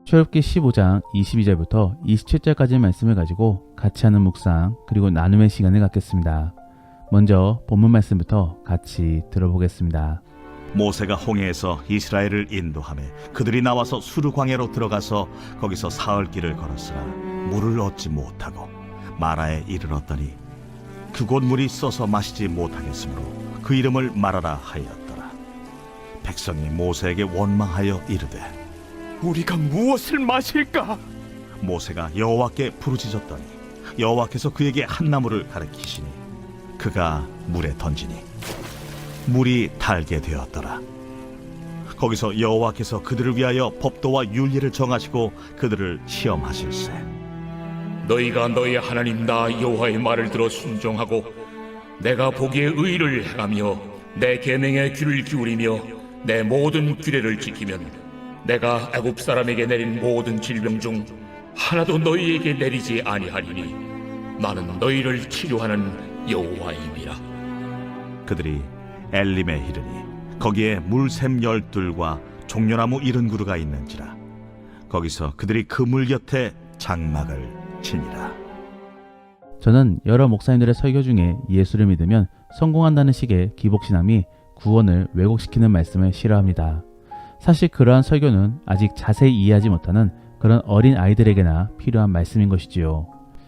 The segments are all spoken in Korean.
출애굽기 15장 22절부터 27절까지의 말씀을 가지고 같이 하는 묵상 그리고 나눔의 시간을 갖겠습니다. 먼저 본문 말씀부터 같이 들어보겠습니다. 모세가 홍해에서 이스라엘을 인도하며 그들이 나와서 수르 광야로 들어가서 거기서 사흘 길을 걸었으나 물을 얻지 못하고 마라에 이르렀더니 그곳 물이 써서 마시지 못하겠으므로 그 이름을 마라라 하였더라. 백성이 모세에게 원망하여 이르되 우리가 무엇을 마실까? 모세가 여호와께 부르짖었더니 여호와께서 그에게 한 나무를 가리키시니 그가 물에 던지니 물이 달게 되었더라. 거기서 여호와께서 그들을 위하여 법도와 윤리를 정하시고 그들을 시험하실세. 너희가 너희 하나님 나 여호와의 말을 들어 순종하고 내가 보기에 의를 행하며 내 계명에 귀를 기울이며 내 모든 규례를 지키면 내가 애굽 사람에게 내린 모든 질병 중 하나도 너희에게 내리지 아니하리니 나는 너희를 치료하는 여호와임이라. 그들이 엘림에 이르니 거기에 물샘 12과 종려나무 70그루가 있는지라. 거기서 그들이 그 물 곁에 장막을 치니라. 저는 여러 목사님들의 설교 중에 예수를 믿으면 성공한다는 식의 기복신앙이 구원을 왜곡시키는 말씀을 싫어합니다. 사실 그러한 설교는 아직 자세히 이해하지 못하는 그런 어린 아이들에게나 필요한 말씀인 것이지요.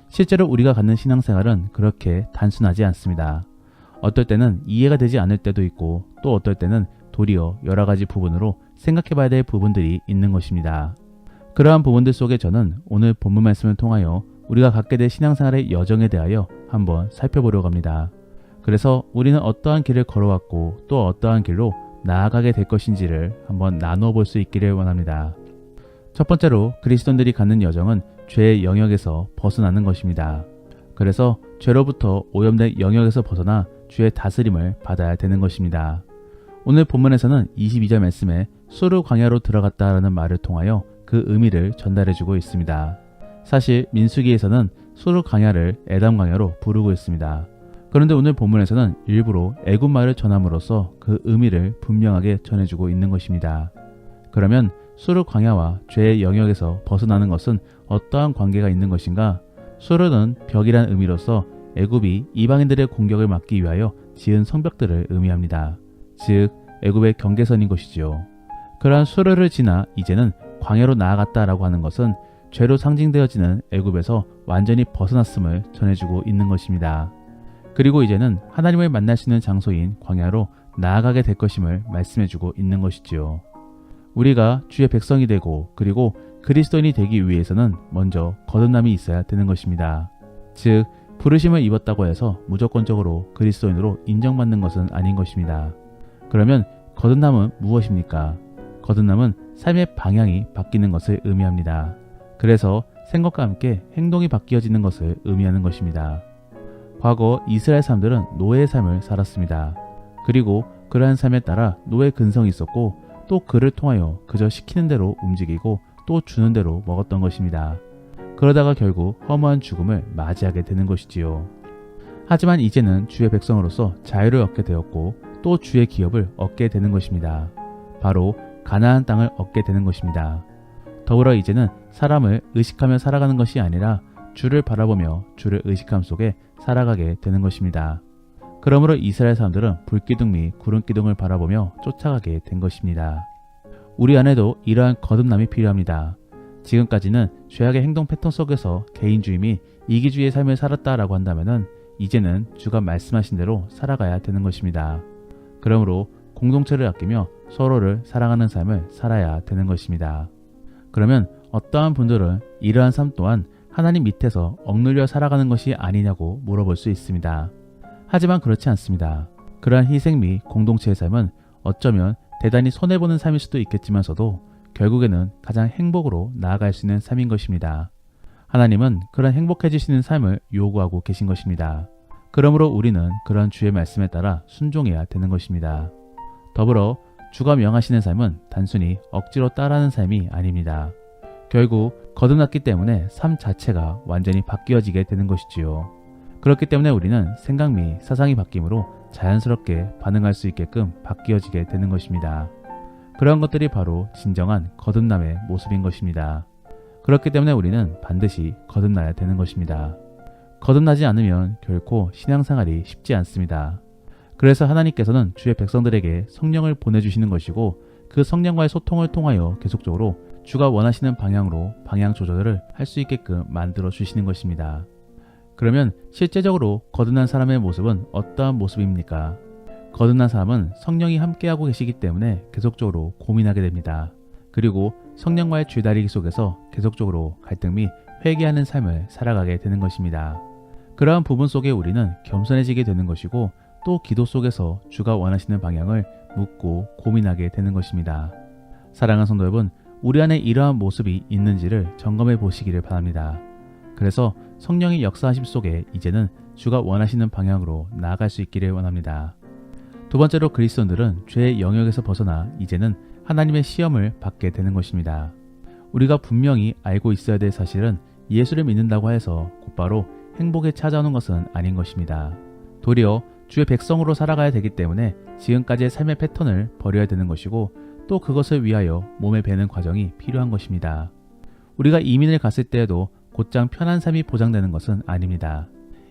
실제로 우리가 갖는 신앙생활은 그렇게 단순하지 않습니다. 어떨 때는 이해가 되지 않을 때도 있고 또 어떨 때는 도리어 여러 가지 부분으로 생각해 봐야 될 부분들이 있는 것입니다. 그러한 부분들 속에 저는 오늘 본문 말씀을 통하여 우리가 갖게 될 신앙생활의 여정에 대하여 한번 살펴보려고 합니다. 그래서 우리는 어떠한 길을 걸어왔고 또 어떠한 길로 나아가게 될 것인지를 한번 나누어 볼 수 있기를 원합니다. 첫 번째로 그리스도인들이 갖는 여정은 죄의 영역에서 벗어나는 것입니다. 그래서 죄로부터 오염된 영역에서 벗어나 주의 다스림을 받아야 되는 것입니다. 오늘 본문에서는 22절 말씀에 수르 광야로 들어갔다라는 말을 통하여 그 의미를 전달해주고 있습니다. 사실 민수기에서는 수르 광야를 에담 광야로 부르고 있습니다. 그런데 오늘 본문에서는 일부러 애굽말을 전함으로써 그 의미를 분명하게 전해주고 있는 것입니다. 그러면 수르 광야와 죄의 영역에서 벗어나는 것은 어떠한 관계가 있는 것인가? 수르는 벽이란 의미로서 애굽이 이방인들의 공격을 막기 위하여 지은 성벽들을 의미합니다. 즉 애굽의 경계선인 것이지요. 그러한 수르를 지나 이제는 광야로 나아갔다라고 하는 것은 죄로 상징되어지는 애굽에서 완전히 벗어났음을 전해주고 있는 것입니다. 그리고 이제는 하나님을 만날 수 있는 장소인 광야로 나아가게 될 것임을 말씀해주고 있는 것이지요. 우리가 주의 백성이 되고 그리고 그리스도인이 되기 위해서는 먼저 거듭남이 있어야 되는 것입니다. 즉 부르심을 입었다고 해서 무조건적으로 그리스도인으로 인정받는 것은 아닌 것입니다. 그러면 거듭남은 무엇입니까? 거듭남은 삶의 방향이 바뀌는 것을 의미합니다. 그래서 생각과 함께 행동이 바뀌어지는 것을 의미하는 것입니다. 과거 이스라엘 사람들은 노예의 삶을 살았습니다. 그리고 그러한 삶에 따라 노예 근성이 있었고 또 그를 통하여 그저 시키는 대로 움직이고 또 주는 대로 먹었던 것입니다. 그러다가 결국 허무한 죽음을 맞이하게 되는 것이지요. 하지만 이제는 주의 백성으로서 자유를 얻게 되었고 또 주의 기업을 얻게 되는 것입니다. 바로 가나안 땅을 얻게 되는 것입니다. 더불어 이제는 사람을 의식하며 살아가는 것이 아니라 주를 바라보며 주를 의식함 속에 살아가게 되는 것입니다. 그러므로 이스라엘 사람들은 불기둥 및 구름기둥을 바라보며 쫓아가게 된 것입니다. 우리 안에도 이러한 거듭남이 필요합니다. 지금까지는 죄악의 행동 패턴 속에서 개인주의 및 이기주의의 삶을 살았다라고 한다면 이제는 주가 말씀하신 대로 살아가야 되는 것입니다. 그러므로 공동체를 아끼며 서로를 사랑하는 삶을 살아야 되는 것입니다. 그러면 어떠한 분들은 이러한 삶 또한 하나님 밑에서 억눌려 살아가는 것이 아니냐고 물어볼 수 있습니다. 하지만 그렇지 않습니다. 그러한 희생 및 공동체의 삶은 어쩌면 대단히 손해보는 삶일 수도 있겠지만서도 결국에는 가장 행복으로 나아갈 수 있는 삶인 것입니다. 하나님은 그런 행복해지시는 삶을 요구하고 계신 것입니다. 그러므로 우리는 그런 주의 말씀에 따라 순종해야 되는 것입니다. 더불어 주가 명하시는 삶은 단순히 억지로 따라하는 삶이 아닙니다. 결국 거듭났기 때문에 삶 자체가 완전히 바뀌어지게 되는 것이지요. 그렇기 때문에 우리는 생각 및 사상이 바뀜으로 자연스럽게 반응할 수 있게끔 바뀌어지게 되는 것입니다. 그러한 것들이 바로 진정한 거듭남의 모습인 것입니다. 그렇기 때문에 우리는 반드시 거듭나야 되는 것입니다. 거듭나지 않으면 결코 신앙생활이 쉽지 않습니다. 그래서 하나님께서는 주의 백성들에게 성령을 보내주시는 것이고 그 성령과의 소통을 통하여 계속적으로 주가 원하시는 방향으로 방향 조절을 할 수 있게끔 만들어 주시는 것입니다. 그러면 실제적으로 거듭난 사람의 모습은 어떠한 모습입니까? 거듭난 사람은 성령이 함께하고 계시기 때문에 계속적으로 고민하게 됩니다. 그리고 성령과의 줄다리기 속에서 계속적으로 갈등 및 회개하는 삶을 살아가게 되는 것입니다. 그러한 부분 속에 우리는 겸손해지게 되는 것이고 또 기도 속에서 주가 원하시는 방향을 묻고 고민하게 되는 것입니다. 사랑하는 성도 여러분, 우리 안에 이러한 모습이 있는지를 점검해 보시기를 바랍니다. 그래서 성령의 역사하심 속에 이제는 주가 원하시는 방향으로 나아갈 수 있기를 원합니다. 두 번째로 그리스도인들은 죄의 영역에서 벗어나 이제는 하나님의 시험을 받게 되는 것입니다. 우리가 분명히 알고 있어야 될 사실은 예수를 믿는다고 해서 곧바로 행복에 찾아오는 것은 아닌 것입니다. 도리어 주의 백성으로 살아가야 되기 때문에 지금까지의 삶의 패턴을 버려야 되는 것이고 또 그것을 위하여 몸에 배는 과정이 필요한 것입니다. 우리가 이민을 갔을 때에도 곧장 편한 삶이 보장되는 것은 아닙니다.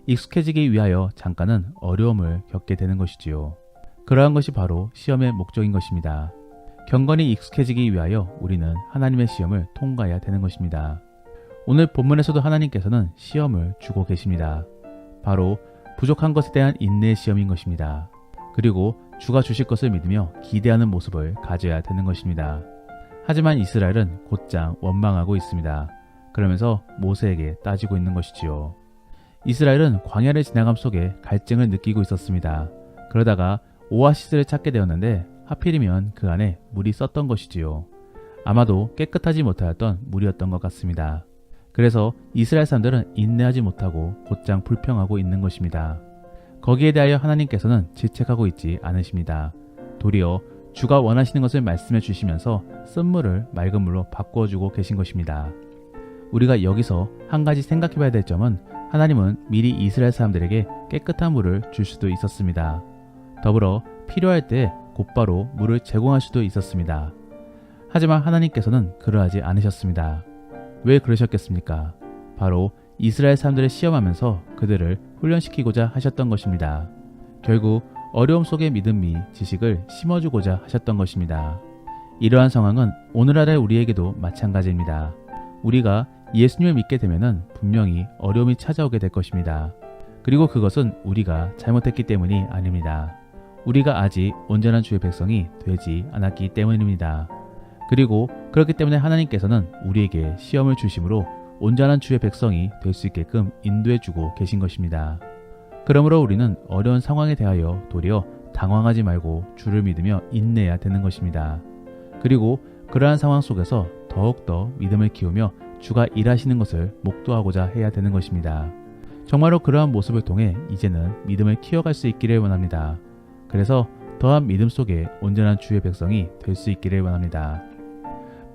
익숙해지기 위하여 잠깐은 어려움을 겪게 되는 것이지요. 그러한 것이 바로 시험의 목적인 것입니다. 경건히 익숙해지기 위하여 우리는 하나님의 시험을 통과해야 되는 것입니다. 오늘 본문에서도 하나님께서는 시험을 주고 계십니다. 바로 부족한 것에 대한 인내의 시험인 것입니다. 그리고 주가 주실 것을 믿으며 기대하는 모습을 가져야 되는 것입니다. 하지만 이스라엘은 곧장 원망하고 있습니다. 그러면서 모세에게 따지고 있는 것이지요. 이스라엘은 광야를 지나감 속에 갈증을 느끼고 있었습니다. 그러다가 오아시스를 찾게 되었는데 하필이면 그 안에 물이 썼던 것이지요. 아마도 깨끗하지 못하였던 물이었던 것 같습니다. 그래서 이스라엘 사람들은 인내하지 못하고 곧장 불평하고 있는 것입니다. 거기에 대하여 하나님께서는 질책하고 있지 않으십니다. 도리어 주가 원하시는 것을 말씀해 주시면서 쓴 물을 맑은 물로 바꾸어 주고 계신 것입니다. 우리가 여기서 한 가지 생각해 봐야 될 점은 하나님은 미리 이스라엘 사람들에게 깨끗한 물을 줄 수도 있었습니다. 더불어 필요할 때 곧바로 물을 제공할 수도 있었습니다. 하지만 하나님께서는 그러하지 않으셨습니다. 왜 그러셨겠습니까? 바로 이스라엘 사람들을 시험하면서 그들을 훈련시키고자 하셨던 것입니다. 결국 어려움 속의 믿음 및 지식을 심어주고자 하셨던 것입니다. 이러한 상황은 오늘날의 우리에게도 마찬가지입니다. 우리가 예수님을 믿게 되면 분명히 어려움이 찾아오게 될 것입니다. 그리고 그것은 우리가 잘못했기 때문이 아닙니다. 우리가 아직 온전한 주의 백성이 되지 않았기 때문입니다. 그리고 그렇기 때문에 하나님께서는 우리에게 시험을 주심으로 온전한 주의 백성이 될 수 있게끔 인도해 주고 계신 것입니다. 그러므로 우리는 어려운 상황에 대하여 도리어 당황하지 말고 주를 믿으며 인내해야 되는 것입니다. 그리고 그러한 상황 속에서 더욱더 믿음을 키우며 주가 일하시는 것을 목도하고자 해야 되는 것입니다. 정말로 그러한 모습을 통해 이제는 믿음을 키워갈 수 있기를 원합니다. 그래서 더한 믿음 속에 온전한 주의 백성이 될 수 있기를 원합니다.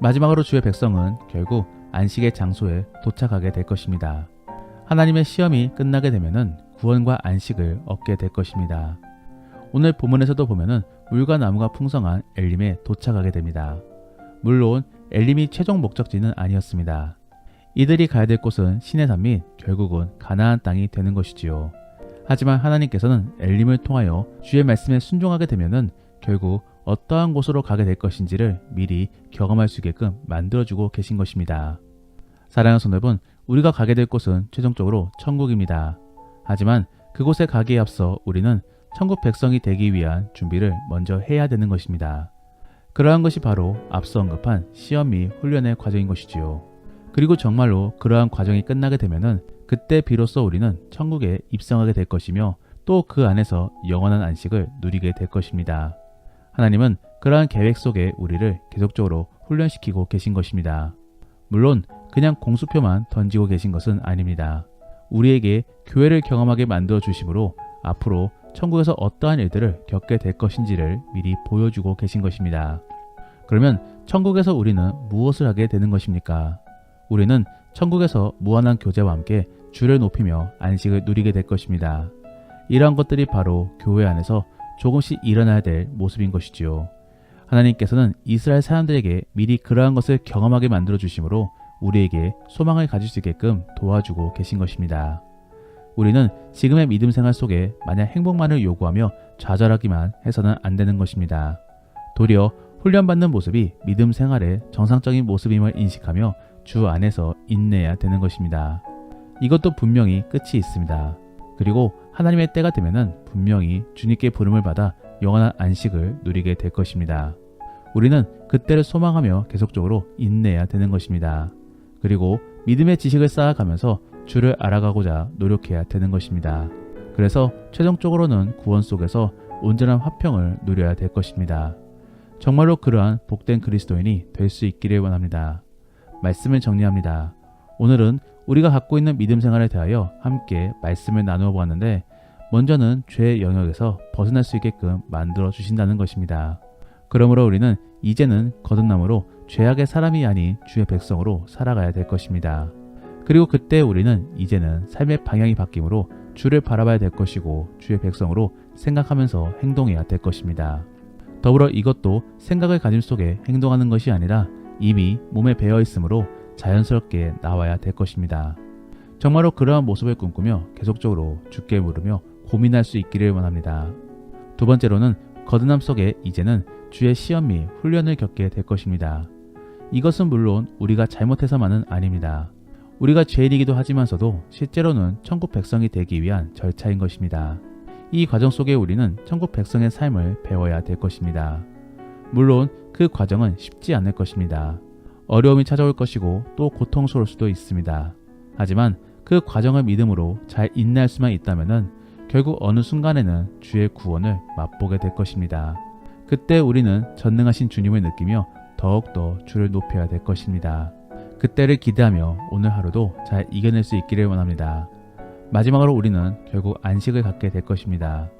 마지막으로 주의 백성은 결국 안식의 장소에 도착하게 될 것입니다. 하나님의 시험이 끝나게 되면은 구원과 안식을 얻게 될 것입니다. 오늘 본문에서도 보면은 물과 나무가 풍성한 엘림에 도착하게 됩니다. 물론 엘림이 최종 목적지는 아니었습니다. 이들이 가야 될 곳은 시내산 및 결국은 가나안 땅이 되는 것이지요. 하지만 하나님께서는 엘림을 통하여 주의 말씀에 순종하게 되면은 결국 어떠한 곳으로 가게 될 것인지를 미리 경험할 수 있게끔 만들어주고 계신 것입니다. 사랑하는 성도 여러분, 우리가 가게 될 곳은 최종적으로 천국입니다. 하지만 그곳에 가기에 앞서 우리는 천국 백성이 되기 위한 준비를 먼저 해야 되는 것입니다. 그러한 것이 바로 앞서 언급한 시험 및 훈련의 과정인 것이지요. 그리고 정말로 그러한 과정이 끝나게 되면은 그때 비로소 우리는 천국에 입성하게 될 것이며 또 그 안에서 영원한 안식을 누리게 될 것입니다. 하나님은 그러한 계획 속에 우리를 계속적으로 훈련시키고 계신 것입니다. 물론 그냥 공수표만 던지고 계신 것은 아닙니다. 우리에게 교회를 경험하게 만들어 주심으로 앞으로 천국에서 어떠한 일들을 겪게 될 것인지를 미리 보여주고 계신 것입니다. 그러면 천국에서 우리는 무엇을 하게 되는 것입니까? 우리는 천국에서 무한한 교제와 함께 주를 높이며 안식을 누리게 될 것입니다. 이러한 것들이 바로 교회 안에서 조금씩 일어나야 될 모습인 것이지요. 하나님께서는 이스라엘 사람들에게 미리 그러한 것을 경험하게 만들어 주심으로 우리에게 소망을 가질 수 있게끔 도와주고 계신 것입니다. 우리는 지금의 믿음 생활 속에 마냥 행복만을 요구하며 좌절하기만 해서는 안 되는 것입니다. 도리어 훈련받는 모습이 믿음 생활의 정상적인 모습임을 인식하며 주 안에서 인내해야 되는 것입니다. 이것도 분명히 끝이 있습니다. 그리고 하나님의 때가 되면은 분명히 주님께 부름을 받아 영원한 안식을 누리게 될 것입니다. 우리는 그때를 소망하며 계속적으로 인내해야 되는 것입니다. 그리고 믿음의 지식을 쌓아가면서 주를 알아가고자 노력해야 되는 것입니다. 그래서 최종적으로는 구원 속에서 온전한 화평을 누려야 될 것입니다. 정말로 그러한 복된 그리스도인이 될 수 있기를 원합니다. 말씀을 정리합니다. 오늘은 우리가 갖고 있는 믿음 생활에 대하여 함께 말씀을 나누어 보았는데, 먼저는 죄의 영역에서 벗어날 수 있게끔 만들어 주신다는 것입니다. 그러므로 우리는 이제는 거듭남으로 죄악의 사람이 아닌 주의 백성으로 살아가야 될 것입니다. 그리고 그때 우리는 이제는 삶의 방향이 바뀌므로 주를 바라봐야 될 것이고 주의 백성으로 생각하면서 행동해야 될 것입니다. 더불어 이것도 생각을 가짐 속에 행동하는 것이 아니라 이미 몸에 배어 있으므로 자연스럽게 나와야 될 것입니다. 정말로 그러한 모습을 꿈꾸며 계속적으로 주께 물으며 고민할 수 있기를 원합니다. 두 번째로는 거듭남 속에 이제는 주의 시험 및 훈련을 겪게 될 것입니다. 이것은 물론 우리가 잘못해서만은 아닙니다. 우리가 죄인이기도 하지만서도 실제로는 천국 백성이 되기 위한 절차인 것입니다. 이 과정 속에 우리는 천국 백성의 삶을 배워야 될 것입니다. 물론 그 과정은 쉽지 않을 것입니다. 어려움이 찾아올 것이고 또 고통스러울 수도 있습니다. 하지만 그 과정을 믿음으로 잘 인내할 수만 있다면은 결국 어느 순간에는 주의 구원을 맛보게 될 것입니다. 그때 우리는 전능하신 주님을 느끼며 더욱더 주를 높여야 될 것입니다. 그때를 기대하며 오늘 하루도 잘 이겨낼 수 있기를 원합니다. 마지막으로 우리는 결국 안식을 갖게 될 것입니다.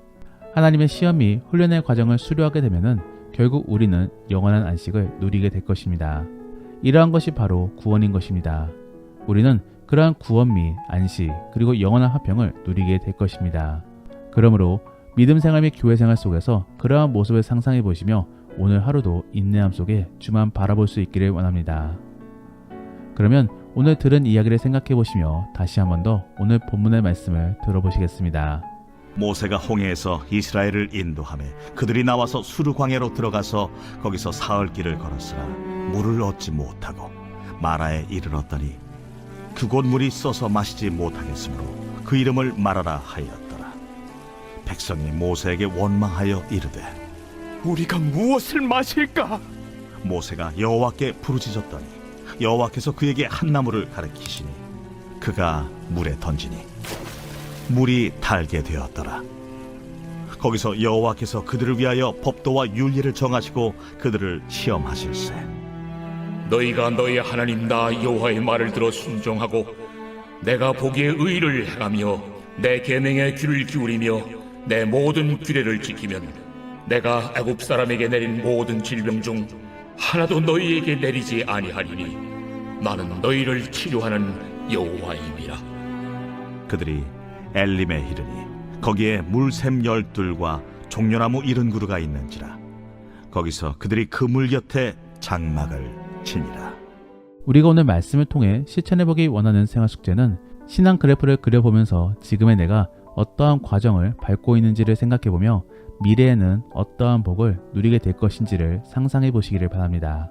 하나님의 시험 및 훈련의 과정을 수료하게 되면은 결국 우리는 영원한 안식을 누리게 될 것입니다. 이러한 것이 바로 구원인 것입니다. 우리는 그러한 구원 및 안식 그리고 영원한 화평을 누리게 될 것입니다. 그러므로 믿음 생활 및 교회 생활 속에서 그러한 모습을 상상해 보시며 오늘 하루도 인내함 속에 주만 바라볼 수 있기를 원합니다. 그러면 오늘 들은 이야기를 생각해 보시며 다시 한 번 더 오늘 본문의 말씀을 들어보시겠습니다. 모세가 홍해에서 이스라엘을 인도하며 그들이 나와서 수르광야로 들어가서 거기서 사흘 길을 걸었으나 물을 얻지 못하고 마라에 이르렀더니 그곳 물이 써서 마시지 못하겠으므로 그 이름을 마라라 하였더라. 백성이 모세에게 원망하여 이르되 우리가 무엇을 마실까? 모세가 여호와께 부르짖었더니 여호와께서 그에게 한 나무를 가리키시니 그가 물에 던지니 물이 달게 되었더라. 거기서 여호와께서 그들을 위하여 법도와 윤리를 정하시고 그들을 시험하실세. 너희가 너희 하나님 나 여호와의 말을 들어 순종하고 내가 보기에 의를 행하며 내 계명에 귀를 기울이며 내 모든 규례를 지키면 내가 애굽 사람에게 내린 모든 질병 중 하나도 너희에게 내리지 아니하리니 나는 너희를 치료하는 여호와임이라. 그들이 엘림에 이르니 거기에 물샘 12과 종려나무 70그루가 있는지라. 거기서 그들이 그 물 곁에 장막을 치니라. 우리가 오늘 말씀을 통해 실천해보기 원하는 생활 숙제는 신앙 그래프를 그려보면서 지금의 내가 어떠한 과정을 밟고 있는지를 생각해보며 미래에는 어떠한 복을 누리게 될 것인지를 상상해 보시기를 바랍니다.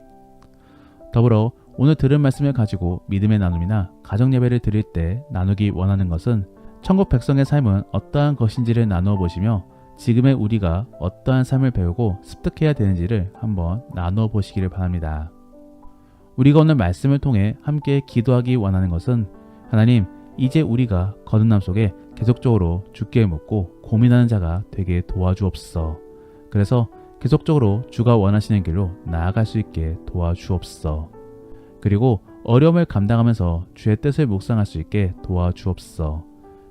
더불어 오늘 들은 말씀을 가지고 믿음의 나눔이나 가정 예배를 드릴 때 나누기 원하는 것은 천국 백성의 삶은 어떠한 것인지를 나누어 보시며 지금의 우리가 어떠한 삶을 배우고 습득해야 되는지를 한번 나누어 보시기를 바랍니다. 우리가 오늘 말씀을 통해 함께 기도하기 원하는 것은 하나님, 이제 우리가 거듭남 속에 계속적으로 주께 묻고 고민하는 자가 되게 도와주옵소서. 그래서 계속적으로 주가 원하시는 길로 나아갈 수 있게 도와주옵소서. 그리고 어려움을 감당하면서 주의 뜻을 묵상할 수 있게 도와주옵소서.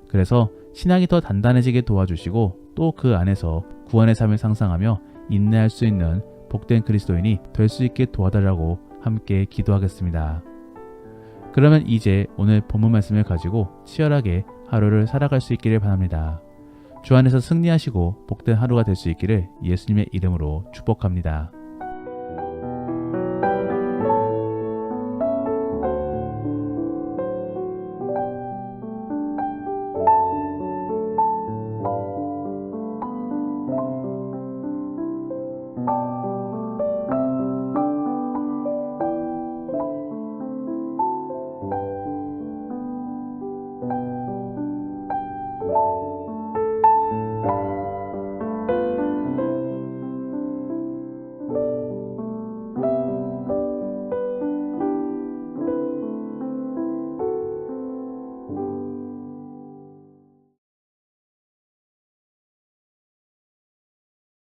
그래서 신앙이 더 단단해지게 도와주시고 또 그 안에서 구원의 삶을 상상하며 인내할 수 있는 복된 그리스도인이 될 수 있게 도와달라고 함께 기도하겠습니다. 그러면 이제 오늘 본문 말씀을 가지고 치열하게 하루를 살아갈 수 있기를 바랍니다. 주 안에서 승리하시고 복된 하루가 될 수 있기를 예수님의 이름으로 축복합니다.